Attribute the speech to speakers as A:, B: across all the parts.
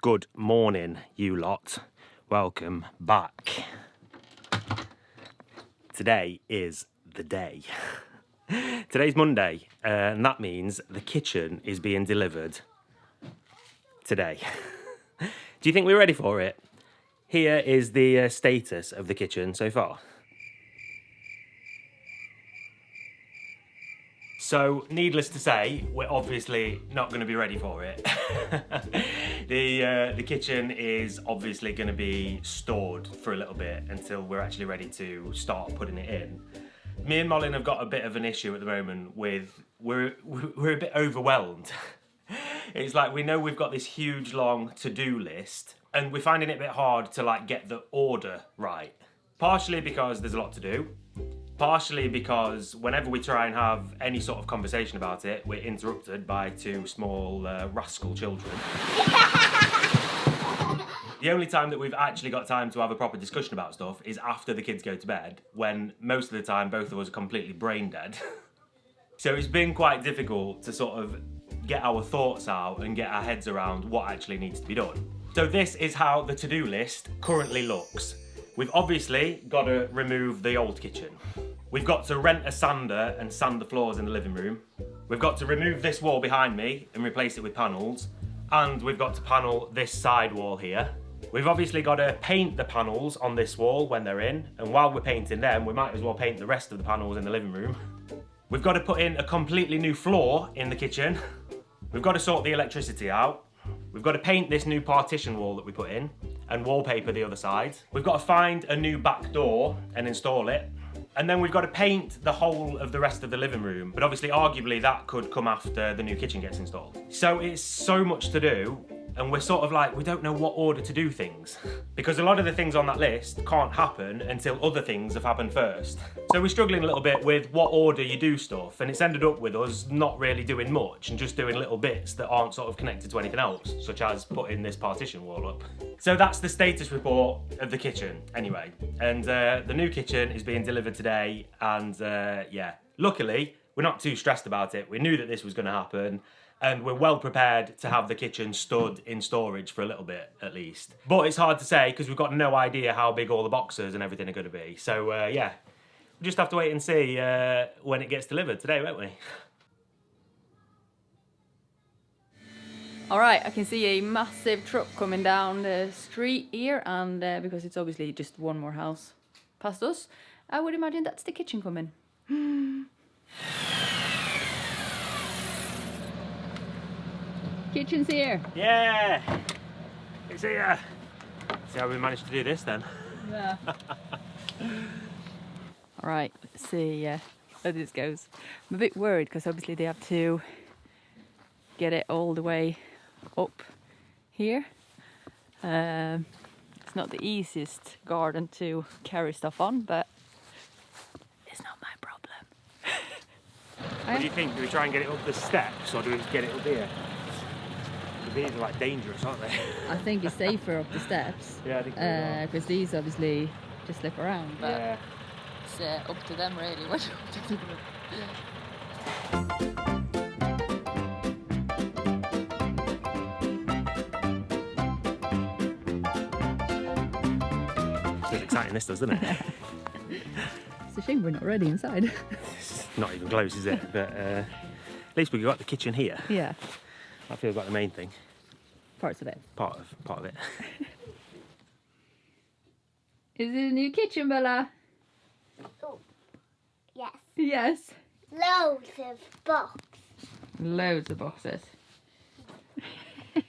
A: Good morning, you lot. Welcome back. Today is the day. Today's Monday, and that means the kitchen is being delivered today. Do you think we're ready for it? Here is the status of the kitchen so far. So, needless to say, we're obviously not going to be ready for it. The kitchen is obviously going to be stored for a little bit until we're actually ready to start putting it in. Me and Malin have got a bit of an issue at the moment with we're a bit overwhelmed. It's like we know we've got this huge long to-do list and we're finding it a bit hard to get the order right. Partially because there's a lot to do. Partially because whenever we try and have any sort of conversation about it, we're interrupted by two small rascal children. The only time that we've actually got time to have a proper discussion about stuff is after the kids go to bed, when most of the time both of us are completely brain dead. So it's been quite difficult to sort of get our thoughts out and get our heads around what actually needs to be done. So this is how the to-do list currently looks. We've obviously got to remove the old kitchen. We've got to rent a sander and sand the floors in the living room. We've got to remove this wall behind me and replace it with panels. And we've got to panel this side wall here. We've obviously got to paint the panels on this wall when they're in. And while we're painting them, we might as well paint the rest of the panels in the living room. We've got to put in a completely new floor in the kitchen. We've got to sort the electricity out. We've got to paint this new partition wall that we put in and wallpaper the other side. We've got to find a new back door and install it. And then we've got to paint the whole of the rest of the living room. But obviously, arguably, that could come after the new kitchen gets installed. So it's so much to do. And we're sort of like, we don't know what order to do things. Because a lot of the things on that list can't happen until other things have happened first. So we're struggling a little bit with what order you do stuff. And it's ended up with us not really doing much and just doing little bits that aren't sort of connected to anything else, such as putting this partition wall up. So that's the status report of the kitchen, anyway. And the new kitchen is being delivered today. And yeah, luckily, we're not too stressed about it. We knew that this was going to happen. And we're well prepared to have the kitchen stood in storage for a little bit, at least. But it's hard to say because we've got no idea how big all the boxes and everything are going to be. So yeah, we'll just have to wait and see when it gets delivered today, won't we?
B: All right, I can see a massive truck coming down the street here, and because it's obviously just one more house past us, I would imagine that's the kitchen coming. Kitchen's here.
A: Yeah, it's here. See how we managed to do this then.
B: Yeah. All right, let's see how this goes. I'm a bit worried because obviously they have to get it all the way up here. It's not the easiest garden to carry stuff on, but it's not my problem.
A: What do you think? Do we try and get it up the steps or do we get it up here? These are dangerous, aren't they?
B: I think it's safer up the steps.
A: Yeah, I think so.
B: Because these obviously just slip around, but
A: yeah.
B: It's up to them really. What to do?
A: It's exciting, this does, doesn't it?
B: It's a shame we're not ready inside.
A: It's not even close, is it? But at least we've got the kitchen here.
B: Yeah.
A: That feels like the main thing.
B: Parts of it.
A: Part of it.
B: Is it a new kitchen, Bella?
C: Oh, yes.
B: Yes.
C: Loads of boxes.
B: Loads of boxes.
A: It's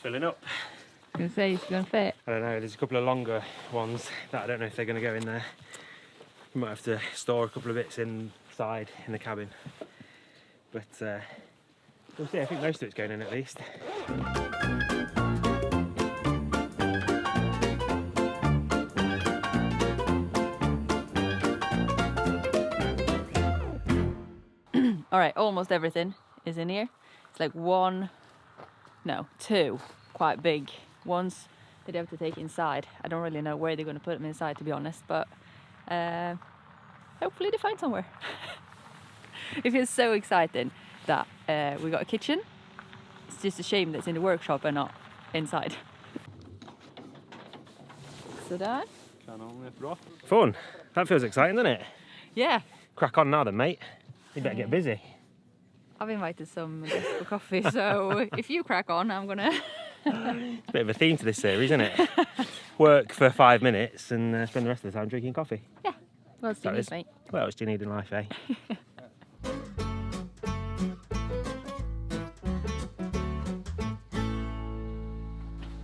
A: filling up.
B: I was going to say, it's going to fit.
A: I don't know, there's a couple of longer ones that I don't know if they're going to go in there. We might have to store a couple of bits inside in the cabin. But we'll see, I think most of it's going in at least.
B: All right, almost everything is in here. It's like two quite big ones that they have to take inside. I don't really know where they're going to put them inside, to be honest, but hopefully they find somewhere. It feels so exciting that we got a kitchen It's just a shame that it's in the workshop and not inside. Sådär.
A: Fun. That feels exciting, doesn't it?
B: Yeah,
A: Crack on now then, mate. You better get busy.
B: I've invited some guests for coffee, so if you crack on, I'm gonna...
A: It's a bit of a theme to this series, isn't it? Work for 5 minutes and spend the rest of the time drinking coffee.
B: Yeah, what else do you
A: That
B: need,
A: is-
B: mate?
A: What else do you need in life, eh?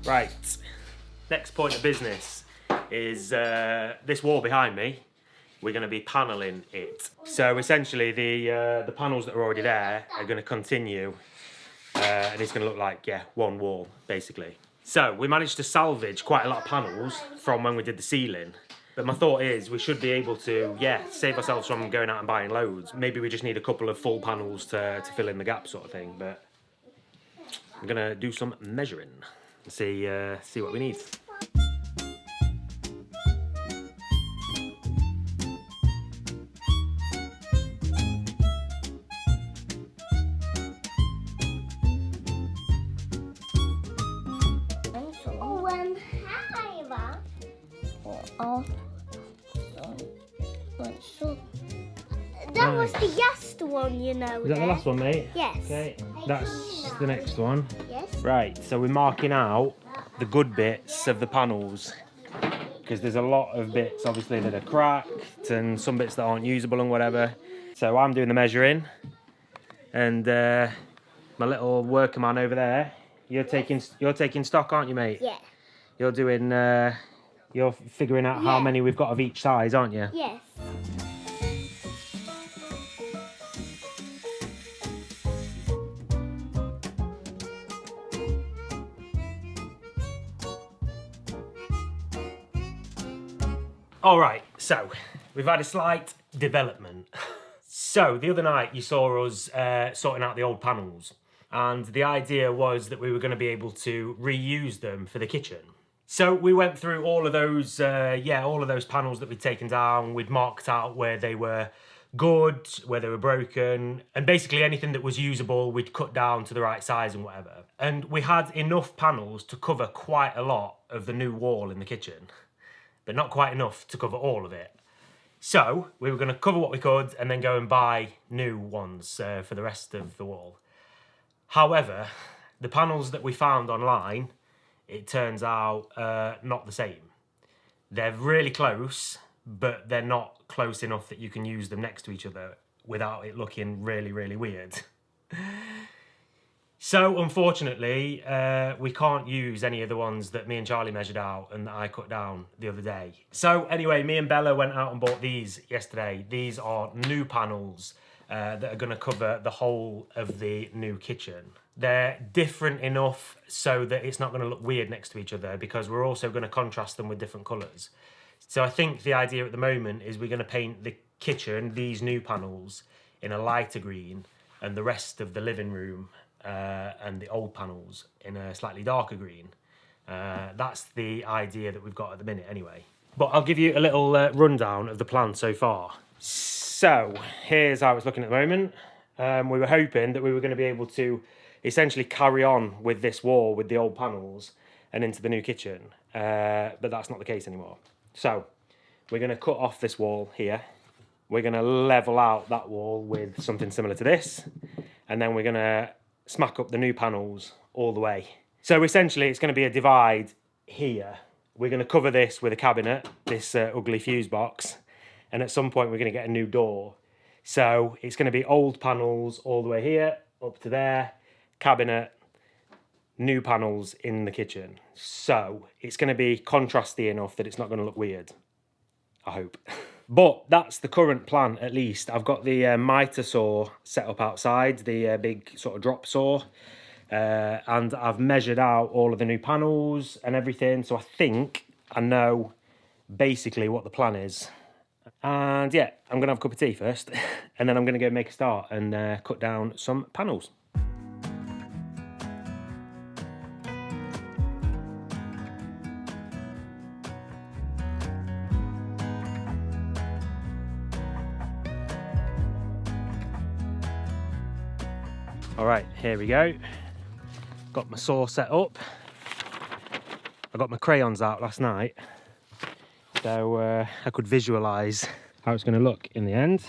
A: Right. Next point of business is this wall behind me. We're going to be panelling it. So essentially, the panels that are already there are going to continue, and it's going to look like one wall basically. So we managed to salvage quite a lot of panels from when we did the ceiling. But my thought is we should be able to, save ourselves from going out and buying loads. Maybe we just need a couple of full panels to fill in the gap sort of thing. But I'm going to do some measuring and see what we need.
C: That was the last one, you know.
A: Is that the last one, mate?
C: Yes.
A: Okay, that's the next one.
C: Yes.
A: Right, so we're marking out the good bits of the panels because there's a lot of bits obviously that are cracked and some bits that aren't usable and whatever. So I'm doing the measuring and my little worker man over there, you're taking stock, aren't you, mate?
C: Yeah.
A: You're doing you're figuring out how many we've got of each size, aren't you?
C: Yes.
A: All right, so we've had a slight development. So the other night you saw us sorting out the old panels, and the idea was that we were going to be able to reuse them for the kitchen. So we went through all of those, all of those panels that we'd taken down. We'd marked out where they were good, where they were broken, and basically anything that was usable we'd cut down to the right size and whatever. And we had enough panels to cover quite a lot of the new wall in the kitchen, but not quite enough to cover all of it. So we were going to cover what we could and then go and buy new ones for the rest of the wall. However, the panels that we found online, it turns out not the same. They're really close, but they're not close enough that you can use them next to each other without it looking really, really weird. So, unfortunately, we can't use any of the ones that me and Charlie measured out and that I cut down the other day. So, anyway, me and Bella went out and bought these yesterday. These are new panels that are going to cover the whole of the new kitchen. They're different enough so that it's not going to look weird next to each other because we're also going to contrast them with different colours. So, I think the idea at the moment is we're going to paint the kitchen, these new panels, in a lighter green and the rest of the living room and the old panels in a slightly darker green. That's the idea that we've got at the minute anyway. But I'll give you a little rundown of the plan so far. So here's how it's looking at the moment. We were hoping that we were going to be able to essentially carry on with this wall with the old panels and into the new kitchen, but that's not the case anymore. So we're going to cut off this wall here. We're going to level out that wall with something similar to this, and then we're going to smack up the new panels all the way. So essentially it's going to be a divide here. We're going to cover this with a cabinet, this ugly fuse box, and at some point we're going to get a new door. So it's going to be old panels all the way here, up to there, cabinet, new panels in the kitchen. So it's going to be contrasty enough that it's not going to look weird, I hope. But that's the current plan, at least. I've got the mitre saw set up outside, the big sort of drop saw. And I've measured out all of the new panels and everything. So I think I know basically what the plan is. And yeah, I'm going to have a cup of tea first. And then I'm going to go make a start and cut down some panels. All right, here we go. Got my saw set up. I got my crayons out last night, so I could visualise how it's going to look in the end.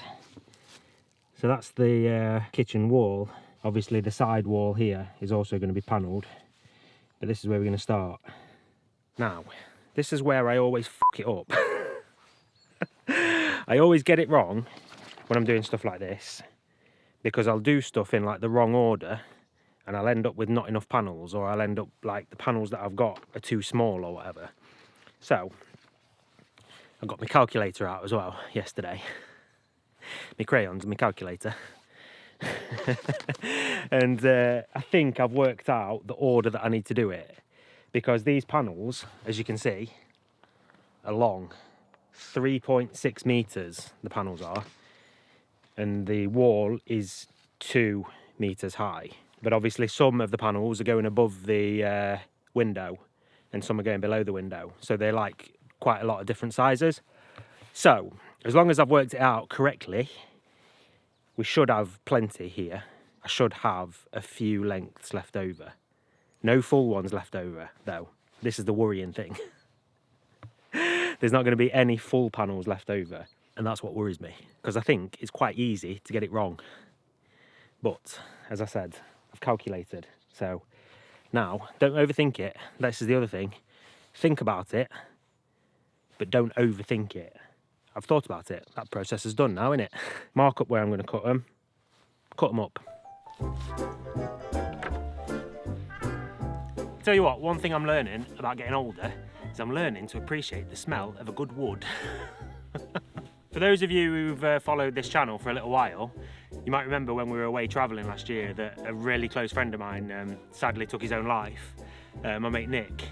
A: So that's the kitchen wall. Obviously the side wall here is also going to be panelled, but this is where we're going to start. Now, this is where I always fuck it up. I always get it wrong when I'm doing stuff like this, because I'll do stuff in like the wrong order and I'll end up with not enough panels, or I'll end up like the panels that I've got are too small or whatever. So I got my calculator out as well yesterday. My crayons and my calculator. And I think I've worked out the order that I need to do it, because these panels, as you can see, are long. 3.6 meters the panels are, and the wall is 2 meters high. But obviously some of the panels are going above the window and some are going below the window, so they're like quite a lot of different sizes. So as long as I've worked it out correctly, we should have plenty here. I should have a few lengths left over. No full ones left over though. This is the worrying thing. There's not going to be any full panels left over, and that's what worries me, because I think it's quite easy to get it wrong. But as I said, I've calculated. So now, don't overthink it. This is the other thing. Think about it, but don't overthink it. I've thought about it. That process is done now, isn't it? Mark up where I'm going to cut them up. Tell you what, one thing I'm learning about getting older is I'm learning to appreciate the smell of a good wood. For those of you who've followed this channel for a little while, you might remember when we were away travelling last year that a really close friend of mine sadly took his own life, my mate Nick.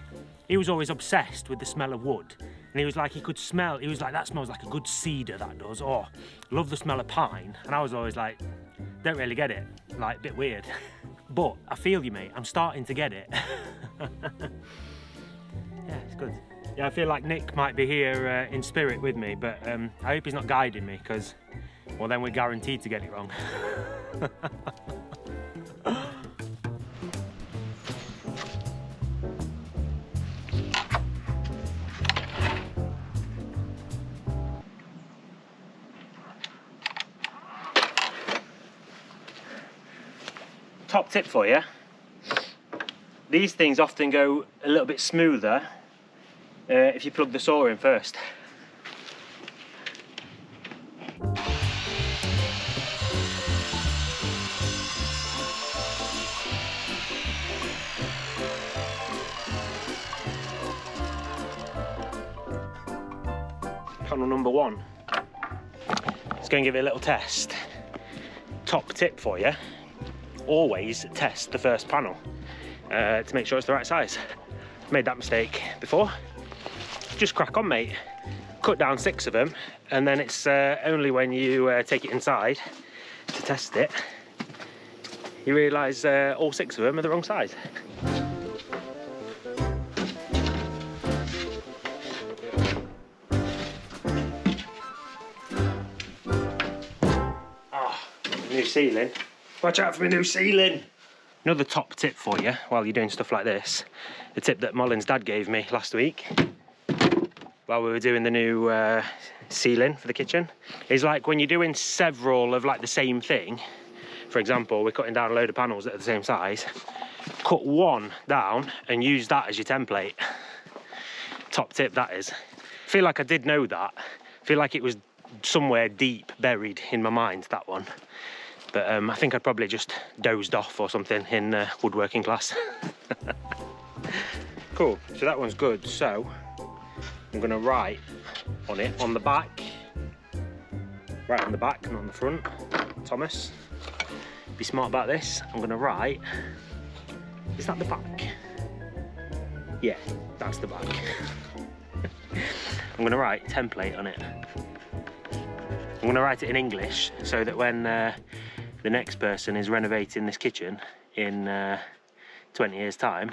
A: He was always obsessed with the smell of wood, and he was like, he was like, that smells like a good cedar, that does. Oh, love the smell of pine. And I was always like, don't really get it, like a bit weird. But I feel you, mate, I'm starting to get it. Yeah, it's good. Yeah, I feel like Nick might be here in spirit with me, but I hope he's not guiding me, because, well, then we're guaranteed to get it wrong. Top tip for you. These things often go a little bit smoother if you plug the saw in first. Panel number 1. Let's go and give it a little test. Top tip for you. Always test the first panel to make sure it's the right size. Made that mistake before. Just crack on, mate. Cut down 6 of them, and then it's only when you take it inside to test it, you realise all 6 of them are the wrong size. Oh, new ceiling. Watch out for my new ceiling. Another top tip for you while you're doing stuff like this, the tip that Malin's dad gave me last week while we were doing the new ceiling for the kitchen, is like when you're doing several of like the same thing, for example, we're cutting down a load of panels that are the same size, cut one down and use that as your template. Top tip that is. I feel like I did know that. I feel like it was somewhere deep buried in my mind, that one. But I think I'd probably just dozed off or something in woodworking class. Cool, so that one's good. So I'm going to write on it on the back. Right on the back and on the front. Thomas, be smart about this. I'm going to write, is that the back? Yeah, that's the back. I'm going to write template on it. I'm going to write it in English so that when the next person is renovating this kitchen in 20 years time,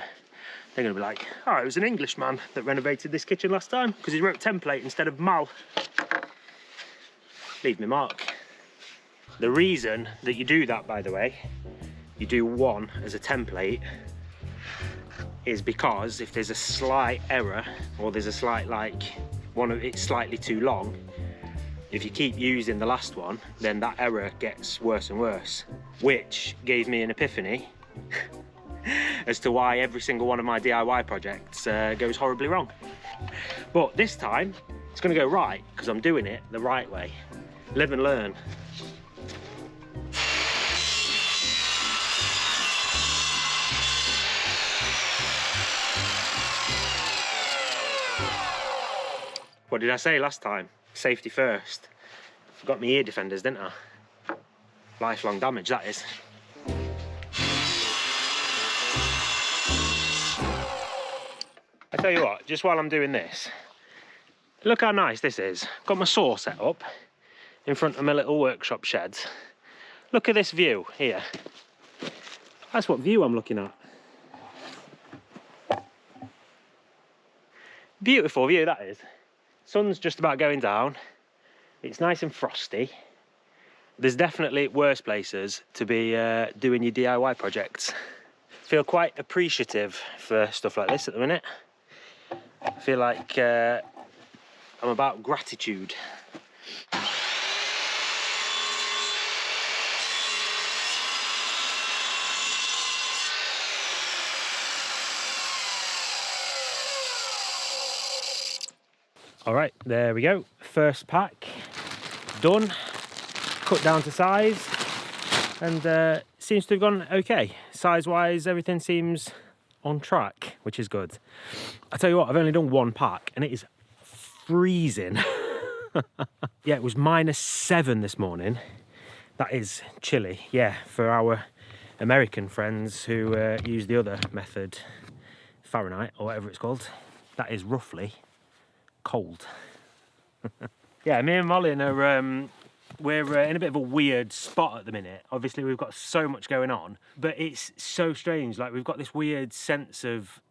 A: they're going to be like, oh, it was an Englishman that renovated this kitchen last time because he wrote template instead of Mal. Leave me mark. The reason that you do that, by the way, you do one as a template is because if there's a slight error or there's a slight one of it's slightly too long, if you keep using the last one, then that error gets worse and worse, which gave me an epiphany as to why every single one of my DIY projects goes horribly wrong. But this time it's going to go right because I'm doing it the right way. Live and learn. What did I say last time? Safety first. Forgot my ear defenders, didn't I? Lifelong damage, that is. I tell you what, just while I'm doing this, look how nice this is. Got my saw set up in front of my little workshop sheds. Look at this view here. That's what view I'm looking at. Beautiful view that is. Sun's just about going down. It's nice and frosty. There's definitely worse places to be doing your DIY projects. Feel quite appreciative for stuff like this at the minute. I feel like I'm about gratitude. All right, there we go. First pack done, cut down to size, and seems to have gone okay. Size-wise, everything seems on track, which is good. I tell you what, I've only done one pack, and it is freezing. Yeah, it was -7 this morning. That is chilly, yeah, for our American friends who use the other method, Fahrenheit, or whatever it's called. That is roughly cold. Yeah, me and Malin are we're in a bit of a weird spot at the minute. Obviously we've got so much going on, but it's so strange. Like, we've got this weird sense of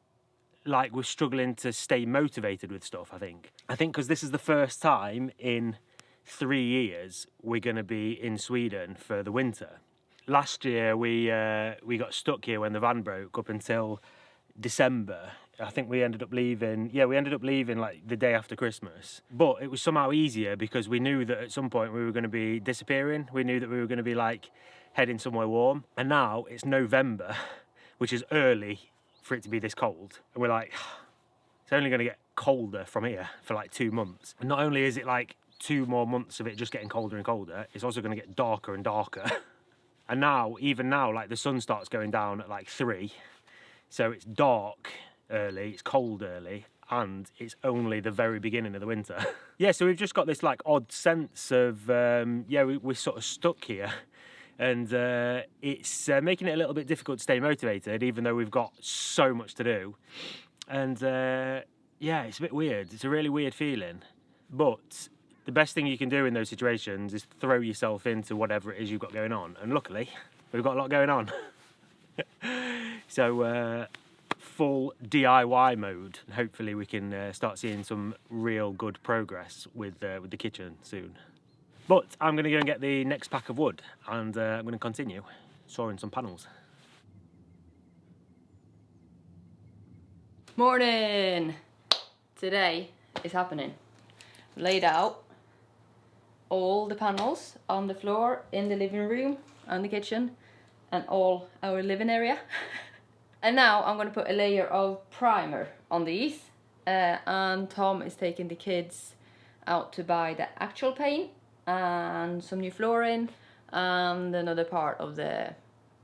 A: like we're struggling to stay motivated with stuff. I think because this is the first time in 3 years we're going to be in Sweden for the winter. Last year we got stuck here when the van broke up until December. I think we ended up leaving, like the day after Christmas. But it was somehow easier because we knew that at some point we were going to be disappearing. We knew that we were going to be like heading somewhere warm. And now it's November, which is early for it to be this cold. And we're like, it's only going to get colder from here for like 2 months. And not only is it like 2 more months of it just getting colder and colder, it's also going to get darker and darker. And now, even now, like the sun starts going down at like 3. So it's dark early, it's cold early, and it's only the very beginning of the winter. Yeah, so we've just got this like odd sense of, we're sort of stuck here. And it's making it a little bit difficult to stay motivated, even though we've got so much to do. And it's a bit weird. It's a really weird feeling. But the best thing you can do in those situations is throw yourself into whatever it is you've got going on. And luckily, we've got a lot going on. So full DIY mode. Hopefully we can start seeing some real good progress with the kitchen soon. But I'm going to go and get the next pack of wood, and I'm going to continue sawing some panels.
B: Morning! Today is happening. Laid out all the panels on the floor in the living room and the kitchen and all our living area. And now I'm going to put a layer of primer on these, and Tom is taking the kids out to buy the actual paint and some new flooring and another part of the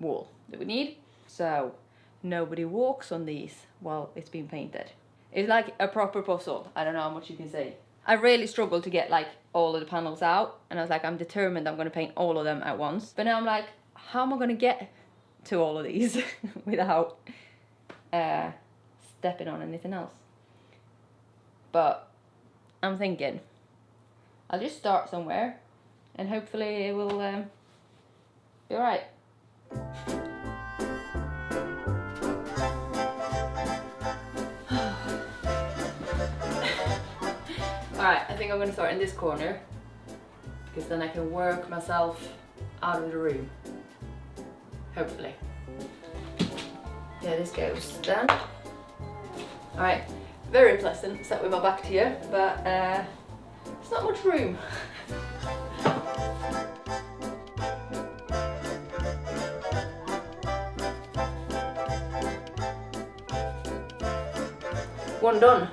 B: wall that we need, so nobody walks on these while it's being painted. It's like a proper puzzle. I don't know how much you can say. I really struggled to get like all of the panels out, and I was like, I'm determined I'm going to paint all of them at once. But now I'm like, how am I going to get to all of these without stepping on anything else? But I'm thinking I'll just start somewhere and hopefully it will be alright. Alright, I think I'm going to start in this corner because then I can work myself out of the room. Hopefully. Yeah, this goes then. Alright, very pleasant, sat with my back to you, but there's not much room. One done.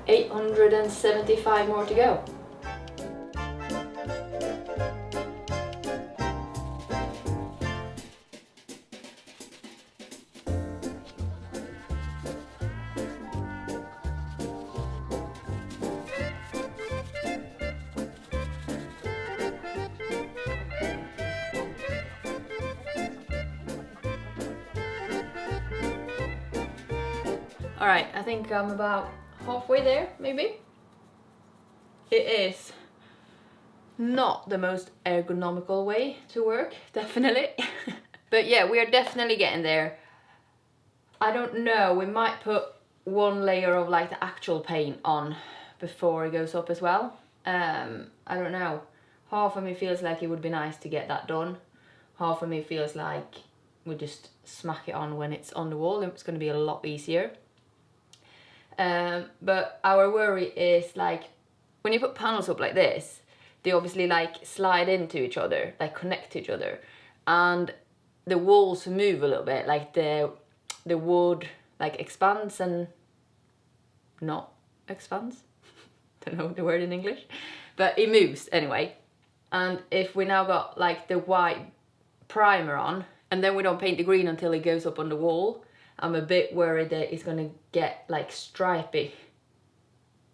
B: 875 more to go. Alright, I think I'm about halfway there, maybe. It is not the most ergonomical way to work, definitely. But yeah, we are definitely getting there. I don't know, we might put one layer of like the actual paint on before it goes up as well. I don't know. Half of me feels like it would be nice to get that done. Half of me feels like we just smack it on when it's on the wall and it's going to be a lot easier. But our worry is like when you put panels up like this, they obviously like slide into each other, like connect to each other, and the walls move a little bit, like the wood like expands and not expands. Don't know the word in English, but it moves anyway. And if we now got like the white primer on and then we don't paint the green until it goes up on the wall, I'm a bit worried that it's gonna get like stripy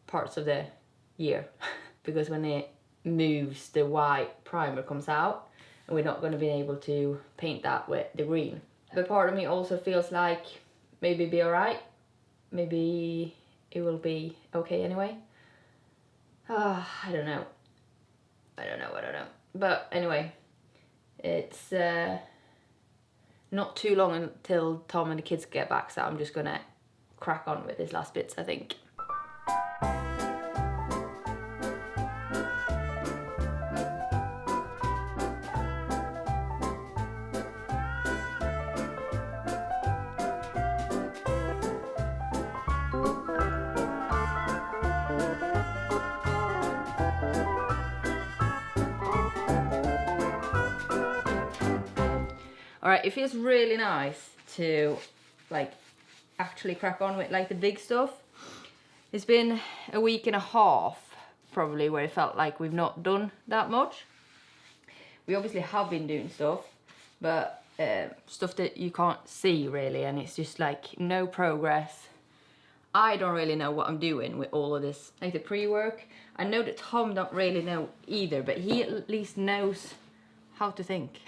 B: parts of the year because when it moves, the white primer comes out and we're not gonna be able to paint that with the green. But part of me also feels like maybe it'll be alright, maybe it will be okay anyway. I don't know. But anyway, it's not too long until Tom and the kids get back, so I'm just gonna crack on with his last bits, I think. Alright, it feels really nice to like actually crack on with like the big stuff. It's been a week and a half probably where it felt like we've not done that much. We obviously have been doing stuff, but stuff that you can't see really, and it's just like no progress. I don't really know what I'm doing with all of this, like the pre-work. I know that Tom don't really know either, but he at least knows how to think.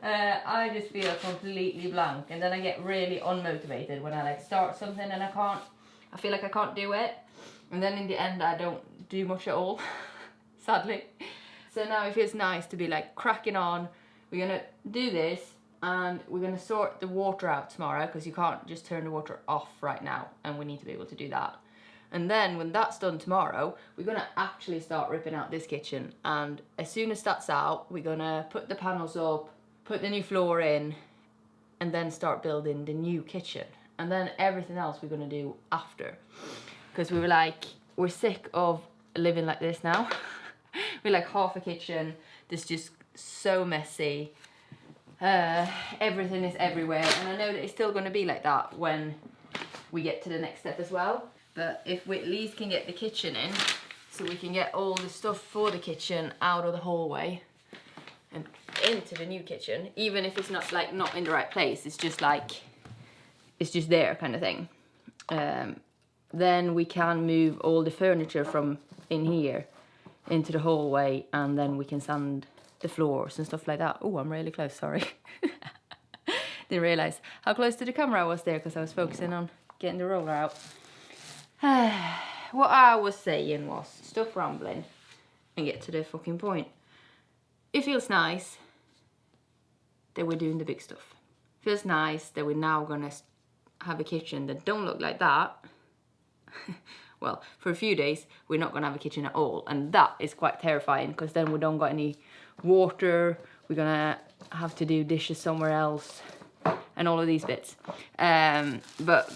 B: I just feel completely blank, and then I get really unmotivated when I like start something and I feel like I can't do it, and then in the end I don't do much at all, sadly. So now it feels nice to be like cracking on. We're gonna do this and we're gonna sort the water out tomorrow because you can't just turn the water off right now, and we need to be able to do that. And then when that's done tomorrow, we're gonna actually start ripping out this kitchen, and as soon as that's out, we're gonna put the panels up, put the new floor in, and then start building the new kitchen. And then everything else we're gonna do after. Because we were like, we're sick of living like this now. We're like half a kitchen, that's just so messy. Everything is everywhere. And I know that it's still gonna be like that when we get to the next step as well. But if we at least can get the kitchen in, so we can get all the stuff for the kitchen out of the hallway and into the new kitchen, even if it's not like not in the right place, it's just like it's just there kind of thing. Then we can move all the furniture from in here into the hallway, and then we can sand the floors and stuff like that. Oh, I'm really close, sorry. Didn't realize how close to the camera I was there because I was focusing on getting the roller out. What I was saying was, stop rambling and get to the fucking point. It feels nice that we're doing the big stuff. It feels nice that we're now gonna have a kitchen that don't look like that. Well, for a few days we're not gonna have a kitchen at all, and that is quite terrifying because then we don't got any water, we're gonna have to do dishes somewhere else and all of these bits. But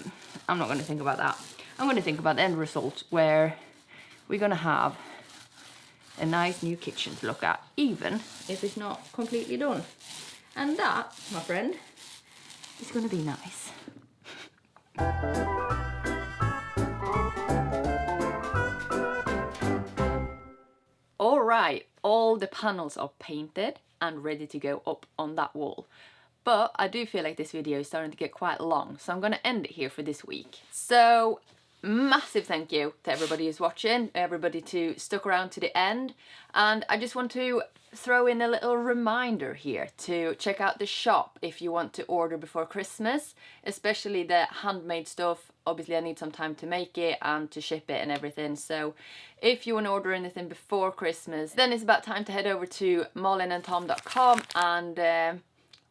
B: I'm not going to think about that. I'm going to think about the end result, where we're going to have a nice new kitchen to look at, even if it's not completely done. And that, my friend, is going to be nice. Alright, all the panels are painted and ready to go up on that wall. But I do feel like this video is starting to get quite long, so I'm going to end it here for this week. So, massive thank you to everybody who's watching, everybody who stuck around to the end. And I just want to throw in a little reminder here to check out the shop if you want to order before Christmas, especially the handmade stuff. Obviously I need some time to make it and to ship it and everything, so if you want to order anything before Christmas, then it's about time to head over to malinandtom.com and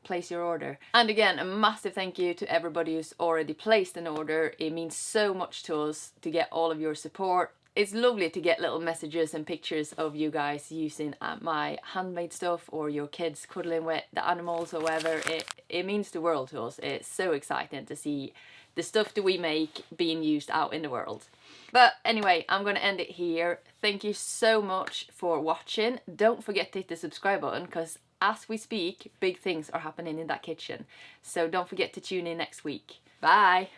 B: place your order. And again, a massive thank you to everybody who's already placed an order. It means so much to us to get all of your support. It's lovely to get little messages and pictures of you guys using my handmade stuff, or your kids cuddling with the animals or whatever. It means the world to us. It's so exciting to see the stuff that we make being used out in the world. But anyway, I'm going to end it here. Thank you so much for watching. Don't forget to hit the subscribe button, because as we speak, big things are happening in that kitchen. So don't forget to tune in next week. Bye!